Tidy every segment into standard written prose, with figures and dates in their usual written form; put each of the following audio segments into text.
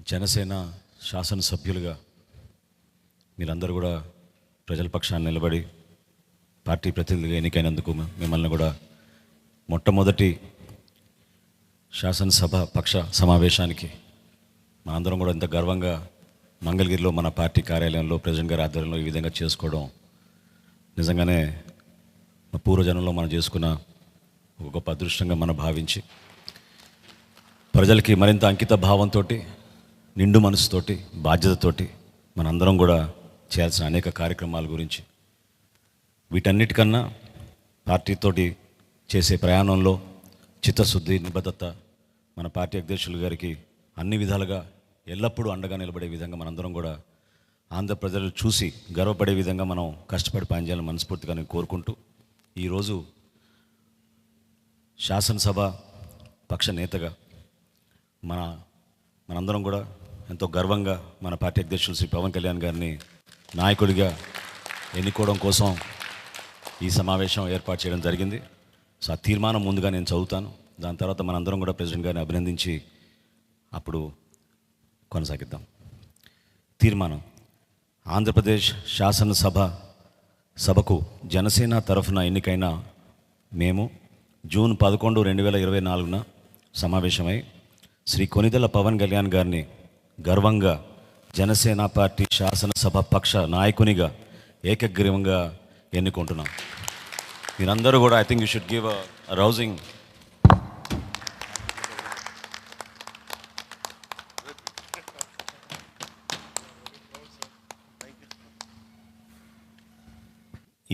జనసేన శాసనసభ్యులుగా మీరందరూ కూడా ప్రజల పక్షాన్ని నిలబడి పార్టీ ప్రతినిధులుగా ఎన్నికైనందుకు మిమ్మల్ని కూడా మొట్టమొదటి శాసనసభ పక్ష సమావేశానికి మనందరం కూడా ఎంత గర్వంగా మంగళగిరిలో మన పార్టీ కార్యాలయంలో ప్రెసిడెంట్ గారి ఆధ్వర్యంలో ఈ విధంగా చేసుకోవడం నిజంగానే పూర్వజనంలో మనం చేసుకున్న ఒక గొప్ప అదృష్టంగా మనం భావించి ప్రజలకి మరింత అంకిత భావంతో నిండు మనసుతోటి బాధ్యతతోటి మనందరం కూడా చేయాల్సిన అనేక కార్యక్రమాల గురించి వీటన్నిటికన్నా పార్టీతోటి చేసే ప్రయాణంలో చిత్తశుద్ధి నిబద్ధత మన పార్టీ అధ్యక్షులు గారికి అన్ని విధాలుగా ఎల్లప్పుడూ అండగా నిలబడే విధంగా మనందరం కూడా ఆంధ్ర ప్రజలు చూసి గర్వపడే విధంగా మనం కష్టపడి పనిచేయాలని మనస్ఫూర్తిగా నేను కోరుకుంటూ ఈరోజు శాసనసభ పక్ష నేతగా మనందరం కూడా ఎంతో గర్వంగా మన పార్టీ అధ్యక్షులు శ్రీ పవన్ కళ్యాణ్ గారిని నాయకుడిగా ఎన్నుకోవడం కోసం ఈ సమావేశం ఏర్పాటు చేయడం జరిగింది. సో ఆ తీర్మానం ముందుగా నేను చదువుతాను. దాని తర్వాత మనందరం కూడా ప్రెసిడెంట్ గారిని అభినందించి అప్పుడు కొనసాగిద్దాం. తీర్మానం: ఆంధ్రప్రదేశ్ సభకు జనసేన తరఫున ఎన్నికైన మేము జూన్ 11, 2024 సమావేశమై శ్రీ కొనిదెల పవన్ కళ్యాణ్ గారిని గర్వంగా జనసేన పార్టీ శాసనసభ పక్ష నాయకునిగా ఏకగ్రీవంగా ఎన్నుకుంటున్నాం. మీరందరూ కూడా I think you should give a rousing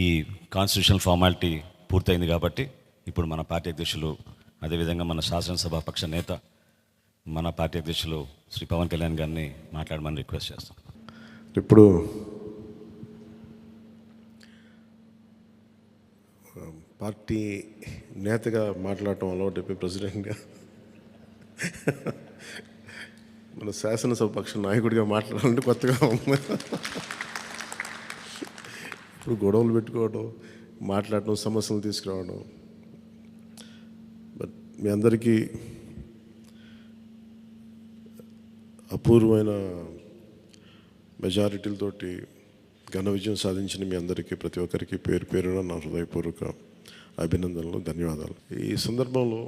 ఈ కాన్స్టిట్యూషనల్ ఫార్మాలిటీ పూర్తయింది కాబట్టి ఇప్పుడు మన పార్టీ అధ్యక్షులు అదేవిధంగా మన శాసనసభ పక్ష నేత మన పార్టీ అధ్యక్షులు శ్రీ పవన్ కళ్యాణ్ గారిని మాట్లాడమని రిక్వెస్ట్ చేస్తాం. ఇప్పుడు పార్టీ నేతగా మాట్లాడటం అలవాటు అయిపోయి ప్రెసిడెంట్గా మన శాసనసభ పక్ష నాయకుడిగా మాట్లాడాలంటే కొత్తగా ఉంది. ఇప్పుడు గొడవలు పెట్టుకోవడం, మాట్లాడటం, సమస్యలు తీసుకురావడం. బట్ మీ అందరికీ అపూర్వమైన మెజారిటీలతోటి ఘన విజయం సాధించిన మీ అందరికీ ప్రతి ఒక్కరికి పేరు పేరున నా హృదయపూర్వక అభినందనలు, ధన్యవాదాలు. ఈ సందర్భంలో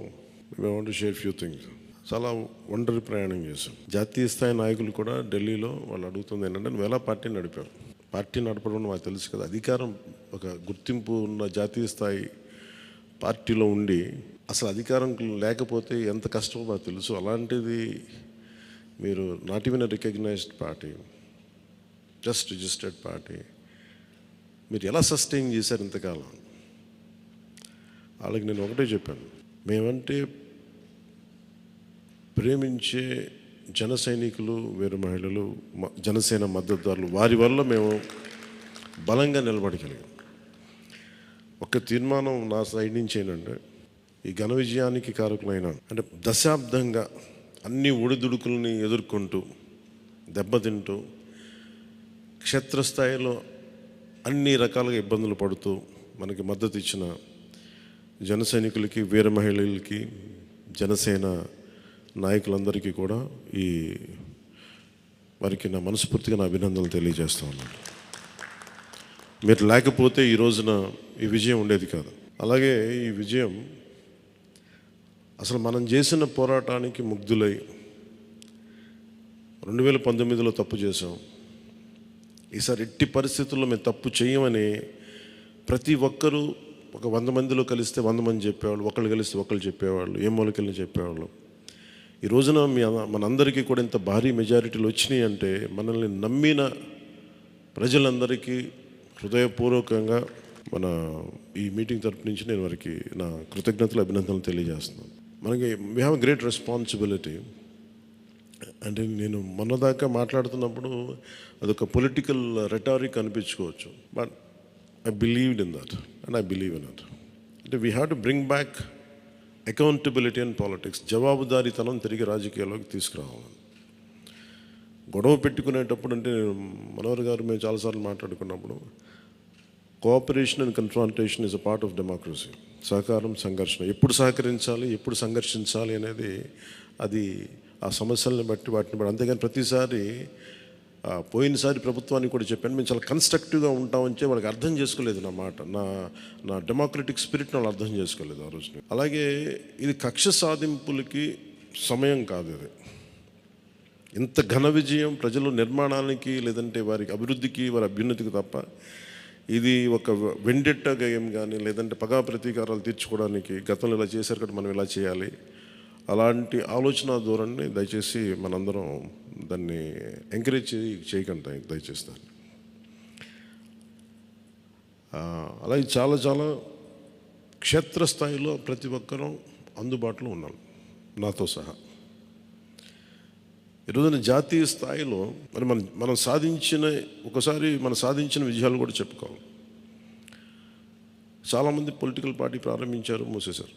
మేము want to share few things. చాలా ఒంటరి ప్రయాణం చేశాం. జాతీయ స్థాయి నాయకులు కూడా ఢిల్లీలో వాళ్ళు అడుగుతుంది ఏంటంటే, నువ్వు ఎలా పార్టీ నడిపావు? పార్టీ నడపడం మాకు తెలుసు కదా, అధికారం ఒక గుర్తింపు ఉన్న జాతీయ స్థాయి పార్టీలో ఉండి అసలు అధికారం లేకపోతే ఎంత కష్టమో మాకు తెలుసు. అలాంటిది మీరు not even recognised party, just registered party, మీరు ఎలా సస్టైన్ చేశారు ఇంతకాలం? వాళ్ళకి నేను ఒకటే చెప్పాను, మేమంటే ప్రేమించే జన సైనికులు, వీర మహిళలు, జనసేన మద్దతుదారులు, వారి వల్ల మేము బలంగా నిలబడగలిగాం. ఒక తీర్మానం నా సైడ్ నుంచి ఏంటంటే, ఈ ఘన విజయానికి కారకులైన అంటే దశాబ్దంగా అన్ని ఒడిదుడుకుల్ని ఎదుర్కొంటూ దెబ్బతింటూ క్షేత్రస్థాయిలో అన్ని రకాలుగా ఇబ్బందులు పడుతూ మనకి మద్దతు ఇచ్చిన జన సైనికులకి, వీర మహిళలకి, జనసేన నాయకులందరికీ కూడా వారికి నా మనస్ఫూర్తిగా నా అభినందనలు తెలియజేస్తూ ఉన్నాను. మీరు లేకపోతే ఈ రోజున ఈ విజయం ఉండేది కాదు. అలాగే ఈ విజయం అసలు మనం చేసిన పోరాటానికి ముగ్ధులై 2019లో తప్పు చేసాం, ఈసారి ఎట్టి పరిస్థితుల్లో మేము తప్పు చేయమని ప్రతి ఒక్కరూ ఒక 100 మందిలో కలిస్తే 100 మంది చెప్పేవాళ్ళు, ఒకళ్ళు కలిస్తే ఒకళ్ళు చెప్పేవాళ్ళు, ఏ మూలకెళ్ళి చెప్పేవాళ్ళు. ఈ రోజున మనందరికీ కూడా ఇంత భారీ మెజారిటీలు వచ్చినాయి అంటే మనల్ని నమ్మిన ప్రజలందరికీ హృదయపూర్వకంగా మన ఈ మీటింగ్ తరపు నుంచి నేను వారికి నా కృతజ్ఞతలు, అభినందనలు తెలియజేస్తున్నాను. మనకి వీ హ్యావ్ గ్రేట్ రెస్పాన్సిబిలిటీ. అంటే నేను మొన్నదాకా మాట్లాడుతున్నప్పుడు అదొక పొలిటికల్ రెటారిక్ అనిపించుకోవచ్చు, but I believed in that and I believe in that. అంటే we have to bring back accountability and politics. జవాబుదారీతనం తిరిగి రాజకీయాల్లోకి తీసుకురావాలి. గొడవ పెట్టుకునేటప్పుడు అంటే మనోహర్ గారు మేము చాలాసార్లు మాట్లాడుకున్నప్పుడు, cooperation and confrontation is a part of democracy. సహకారం, సంఘర్షణ, ఎప్పుడు సహకరించాలి, ఎప్పుడు సంఘర్షించాలి అనేది అది ఆ సమస్యలను బట్టి వాటిని బట్టి, అంతేగాని ప్రతిసారి పోయినసారి ప్రభుత్వానికి కూడా చెప్పాను, మేము చాలా కన్స్ట్రక్టివ్గా ఉంటామని వాళ్ళకి అర్థం చేసుకోలేదు నా మాట, నా డెమోక్రటిక్ స్పిరిట్ని వాళ్ళు అర్థం చేసుకోలేదు ఆ రోజున. అలాగే ఇది కక్ష సాధింపులకి సమయం కాదు. ఇది ఇంత ఘన విజయం ప్రజల నిర్మాణానికి, లేదంటే వారికి అభివృద్ధికి, వారి అభ్యున్నతికి తప్ప ఇది ఒక వెండెట్ట గేయం కానీ, లేదంటే పగా ప్రతీకారాలు తీర్చుకోవడానికి గతంలో ఇలా చేశారు కదా మనం ఇలా చేయాలి, అలాంటి ఆలోచన ధోరణిని దయచేసి మనందరం దాన్ని ఎంకరేజ్ చేయకండి దయచేసి దాన్ని. అలాగే చాలా చాలా క్షేత్రస్థాయిలో ప్రతి ఒక్కరూ అందుబాటులో ఉన్నాం నాతో సహా. ఈరోజున జాతీయ స్థాయిలో మరి మనం సాధించిన విజయాలు కూడా చెప్పుకోవాలి. చాలామంది పొలిటికల్ పార్టీ ప్రారంభించారు, మూసేశారు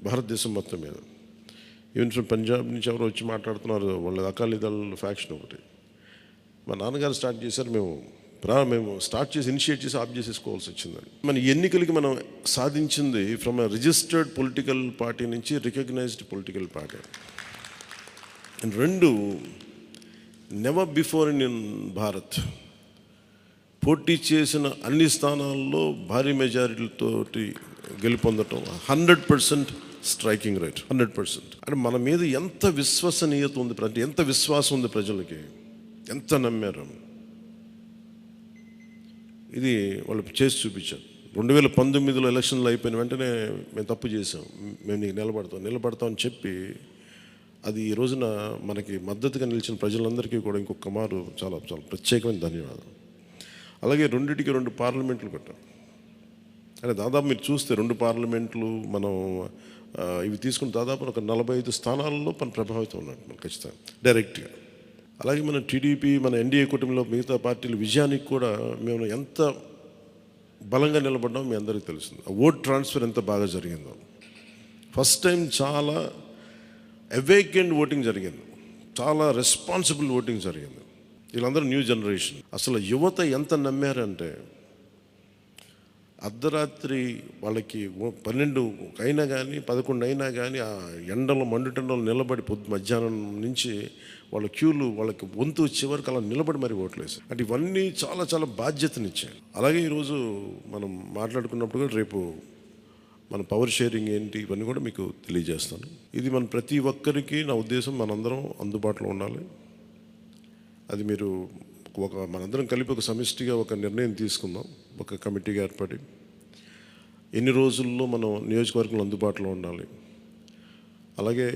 భారతదేశం మొత్తం మీద. ఈవెన్ ఫ్రమ్ పంజాబ్ నుంచి ఎవరో వచ్చి మాట్లాడుతున్నారు, వాళ్ళ అకాలీదళ్ ఫ్యాక్షన్ ఒకటి. మా నాన్నగారు స్టార్ట్ చేశారు, మేము స్టార్ట్ చేసి ఇనిషియేట్ చేసి ఆఫ్ చేసేసుకోవాల్సి వచ్చిందని. మన ఎన్నికలకి మనం సాధించింది from a registered political party నుంచి రికగ్నైజ్డ్ పొలిటికల్ పార్టీ. అండ్ రెండు, నెవర్ బిఫోర్ ఇన్ భారత్ పోటీ చేసిన అన్ని స్థానాల్లో భారీ మెజారిటీలతోటి గెలుపొందటం, 100% స్ట్రైకింగ్ రేట్, 100%. అంటే మన మీద ఎంత విశ్వసనీయత ఉంది, ఎంత విశ్వాసం ఉంది ప్రజలకి, ఎంత నమ్మారు, ఇది వాళ్ళు చేసి చూపించారు. 2019లో ఎలక్షన్లు అయిపోయిన వెంటనే మేము తప్పు చేసాం, మేము నీకు నిలబడతామని చెప్పి, అది ఈ రోజున మనకి మద్దతుగా నిలిచిన ప్రజలందరికీ కూడా ఇంకొక మారు చాలా చాలా ప్రత్యేకమైన ధన్యవాదాలు. అలాగే 2 పార్లమెంట్లు పెట్టాం. అంటే దాదాపు మీరు చూస్తే 2 పార్లమెంట్లు మనం ఇవి తీసుకుని దాదాపు ఒక 45 స్థానాల్లో మనం ప్రభావితం ఉన్నట్టు మనం ఖచ్చితంగా డైరెక్ట్గా. అలాగే మన టీడీపీ, మన ఎన్డీఏ కూటమిలో మిగతా పార్టీల విజయానికి కూడా మేము ఎంత బలంగా నిలబడ్డామో మీ అందరికీ తెలుస్తుంది. ఓట్ ట్రాన్స్ఫర్ ఎంత బాగా జరిగిందో, ఫస్ట్ టైం చాలా అవేకెండ్ ఓటింగ్ జరిగింది, చాలా రెస్పాన్సిబుల్ ఓటింగ్ జరిగింది. వీళ్ళందరూ న్యూ జనరేషన్. అసలు యువత ఎంత నమ్మారంటే, అర్ధరాత్రి వాళ్ళకి 12 అయినా కానీ 11 అయినా కానీ ఆ ఎండలో మండుటెండలో నిలబడి మధ్యాహ్నం నుంచి వాళ్ళ క్యూలు వాళ్ళకి వంతు వచ్చే వరకు అలా నిలబడి మరి ఓట్లు వేశారు. అంటే ఇవన్నీ చాలా చాలా బాధ్యతనిచ్చాయి. అలాగే ఈరోజు మనం మాట్లాడుకున్నప్పుడు కూడా రేపు మన పవర్ షేరింగ్ ఏంటి, ఇవన్నీ కూడా మీకు తెలియజేస్తాను. ఇది మన ప్రతి ఒక్కరికి, నా ఉద్దేశం మనందరం అందుబాటులో ఉండాలి. అది మీరు మనందరం కలిపి ఒక సమిష్టిగా ఒక నిర్ణయం తీసుకుందాం, ఒక కమిటీగా ఏర్పడి ఎన్ని రోజుల్లో మనం నియోజకవర్గంలో అందుబాటులో ఉండాలి. అలాగే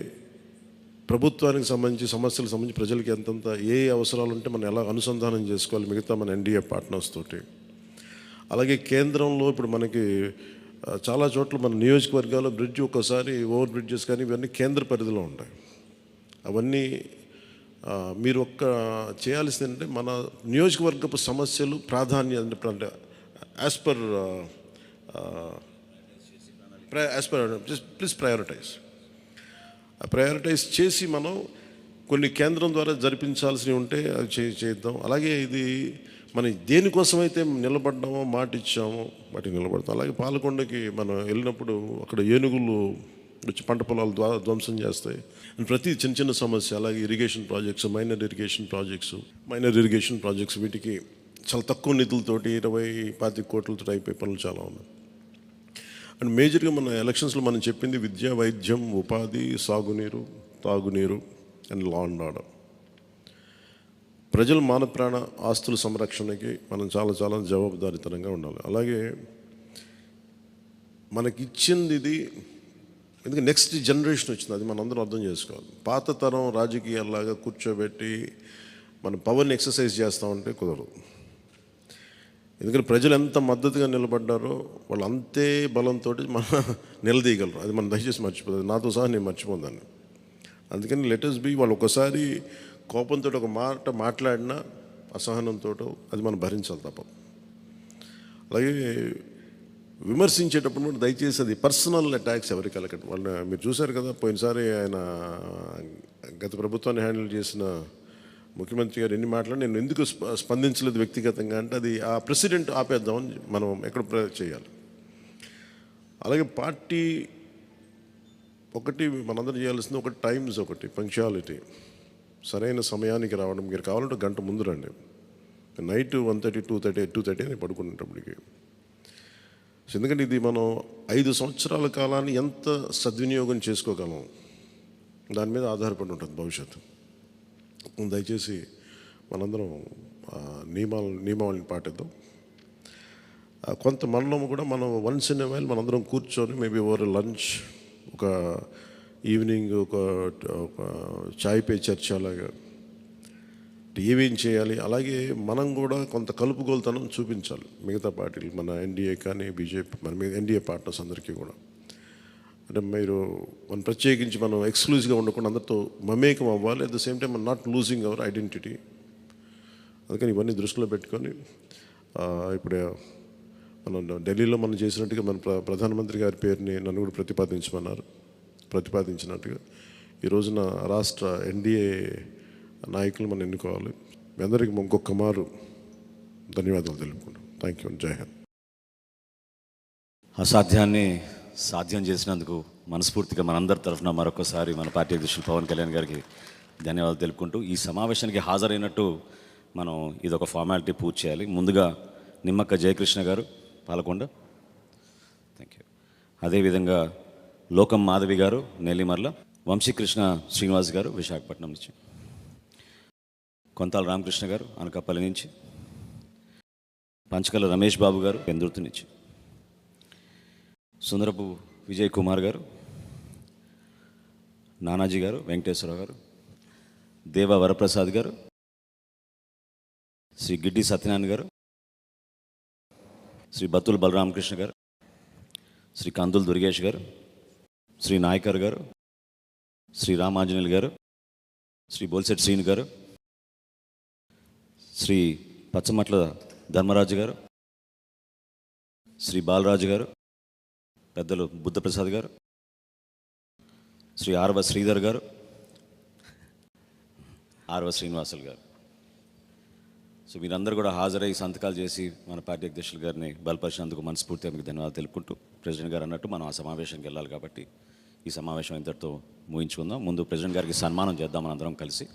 ప్రభుత్వానికి సంబంధించి సమస్యలకు సంబంధించి ప్రజలకి ఎంతంత ఏ అవసరాలు ఉంటే మనం ఎలా అనుసంధానం చేసుకోవాలి మిగతా మన ఎన్డీఏ పార్ట్నర్స్ తోటి. అలాగే కేంద్రంలో ఇప్పుడు మనకి చాలా చోట్ల మన నియోజకవర్గాల్లో బ్రిడ్జ్, ఒక్కోసారి ఓవర్ బ్రిడ్జెస్ కానీ ఇవన్నీ కేంద్ర పరిధిలో ఉంటాయి. అవన్నీ మీరు చేయాల్సింది ఏంటంటే, మన నియోజకవర్గపు సమస్యలు ప్రాధాన్యత అంటే యాజ్ పర్ ప్లీజ్ ప్రయారిటైజ్ చేసి మనం కొన్ని కేంద్రం ద్వారా జరిపించాల్సినవి ఉంటే అది చేద్దాం. అలాగే ఇది మనం దేనికోసమైతే నిలబడ్డామో, మాట ఇచ్చామో వాటికి నిలబడతాం. అలాగే పాలకొండకి మనం వెళ్ళినప్పుడు అక్కడ ఏనుగులు వచ్చి పంట పొలాలు ధ్వంసం చేస్తాయి. ప్రతి చిన్న సమస్య, అలాగే irrigation projects, minor irrigation projects వీటికి చాలా తక్కువ నిధులతోటి 20-25 కోట్లతో అయిపోయే పనులు చాలా ఉన్నాయి. అండ్ మేజర్గా మన ఎలక్షన్స్లో మనం చెప్పింది విద్య, వైద్యం, ఉపాధి, సాగునీరు, తాగునీరు అండ్ లా అండ్ ఆర్డర్. ప్రజల మాన ప్రాణ ఆస్తుల సంరక్షణకి మనం చాలా చాలా జవాబుదారీతనంగా ఉండాలి. అలాగే మనకిచ్చింది ఇది, ఎందుకంటే నెక్స్ట్ జనరేషన్ వచ్చింది, అది మనం అందరం అర్థం చేసుకోవాలి. పాత తరం రాజకీయాల్లాగా కూర్చోబెట్టి మనం పవర్ని ఎక్సర్సైజ్ చేస్తామంటే కుదరదు. ఎందుకంటే ప్రజలు ఎంత మద్దతుగా నిలబడ్డారో వాళ్ళు అంతే బలంతో మనం నిలదీయగలరు. అది మనం దయచేసి మర్చిపోతుంది, నాతో సహా నేను మర్చిపోదాన్ని. అందుకని లెటర్స్ బి, వాళ్ళు ఒకసారి కోపంతో ఒక మాట మాట్లాడినా అసహనంతో అది మనం భరించాలి తప్ప. అలాగే విమర్శించేటప్పుడు కూడా దయచేసి అది పర్సనల్ అటాక్స్ ఎవరికి వెళ్ళకండి. వాళ్ళు మీరు చూశారు కదా, పోయినసారి ఆయన గత ప్రభుత్వాన్ని హ్యాండిల్ చేసిన ముఖ్యమంత్రి గారు ఎన్ని మాట్లాడి నేను ఎందుకు స్పందించలేదు వ్యక్తిగతంగా అంటే, అది ఆ ప్రెసిడెంట్ ఆపేద్దామని మనం ఎక్కడ చేయాలి. అలాగే పార్టీ ఒకటి మనందరం చేయాల్సింది ఒకటి టైమ్స్, ఒకటి పంక్చువాలిటీ, సరైన సమయానికి రావడం. మీరు కావాలంటే గంట ముందు రండి. నైట్ 1:30, 2:30 అని పడుకునేటప్పటికి. ఎందుకంటే ఇది మనం 5 సంవత్సరాల కాలాన్ని ఎంత సద్వినియోగం చేసుకోగలం దాని మీద ఆధారపడి ఉంటుంది భవిష్యత్తు. దయచేసి మనందరం నియమావళిని పాటిద్దాం. కొంత మనలో కూడా మనం వన్స్ ఇన్ ఎ వైల్ మనందరం కూర్చొని మేబీ ఓవర్ లంచ్, ఒక ఈవినింగ్ ఒక చాయ్ పే చర్చ అలాగా ఏమేం చేయాలి, అలాగే మనం కూడా కొంత కలుపుగోలుతనం చూపించాలి మిగతా పార్టీలు, మన ఎన్డీఏ కానీ బీజేపీ, మన మీద ఎన్డీఏ పార్ట్నర్స్ అందరికీ కూడా. అంటే మీరు మనం ప్రత్యేకించి మనం ఎక్స్క్లూజివ్గా ఉండకుండా అందరితో మమేకం అవ్వాలి. అట్ ద సేమ్ టైం మనం నాట్ లూజింగ్ అవర్ ఐడెంటిటీ. అందుకని ఇవన్నీ దృష్టిలో పెట్టుకొని ఇప్పుడు మనం ఢిల్లీలో మనం చేసినట్టుగా మన ప్రధానమంత్రి గారి పేరుని నన్ను కూడా ప్రతిపాదించినట్టుగా ఈ రోజున రాష్ట్ర ఎన్డీఏ నాయకులు మనం ఎన్నుకోవాలి. మీ అందరికీ ఇంకొక మారు ధన్యవాదాలు తెలుపుకుంటాం. Thank you. జై హింద్. అసాధ్యాన్ని సాధ్యం చేసినందుకు మనస్ఫూర్తిగా మనందరి తరఫున మరొకసారి మన పార్టీ అధ్యక్షులు పవన్ కళ్యాణ్ గారికి ధన్యవాదాలు తెలుపుకుంటూ, ఈ సమావేశానికి హాజరైనట్టు మనం ఇదొక ఫార్మాలిటీ పూర్తి చేయాలి. ముందుగా నిమ్మక్క జయకృష్ణ గారు పాలకొండ, థ్యాంక్ యూ. అదేవిధంగా లోకం మాధవి గారు నెల్లిమర్ల, వంశీకృష్ణ శ్రీనివాస్ గారు విశాఖపట్నం నుంచి, కొంతాల రామకృష్ణ గారు అనకాపల్లి నుంచి, పంచకల రమేష్ బాబు గారు పెందుర్తి నుంచి, సుందరపు విజయ్ కుమార్ గారు, నానాజీ గారు, వెంకటేశ్వరరావు గారు, దేవ వరప్రసాద్ గారు, శ్రీ గిడ్డి సత్యనారాయణ గారు, శ్రీ బత్తుల బలరామకృష్ణ గారు, శ్రీ కందుల దుర్గేష్ గారు, శ్రీ నాయకర్ గారు, శ్రీ రామాంజనేయులు గారు, శ్రీ బోల్సెట్ శ్రీను గారు, శ్రీ పచ్చమట్ల ధర్మరాజు గారు, శ్రీ బాలరాజు గారు, పెద్దలు బుద్ధప్రసాద్ గారు, శ్రీ ఆర్వ శ్రీధర్ గారు, ఆర్వ శ్రీనివాసులు గారు. సో మీరందరూ కూడా హాజరై సంతకాలు చేసి మన పార్టీ అధ్యక్షులు గారిని బలపరిచినందుకు మనస్ఫూర్తిగా మీకు ధన్యవాదాలు తెలుపుకుంటూ, ప్రెసిడెంట్ గారు అన్నట్టు మనం ఆ సమావేశానికి వెళ్ళాలి కాబట్టి ఈ సమావేశం ఇంతటితో ముగించుకుందాం. ముందు ప్రెసిడెంట్ గారికి సన్మానం చేద్దాం మనందరం కలిసి.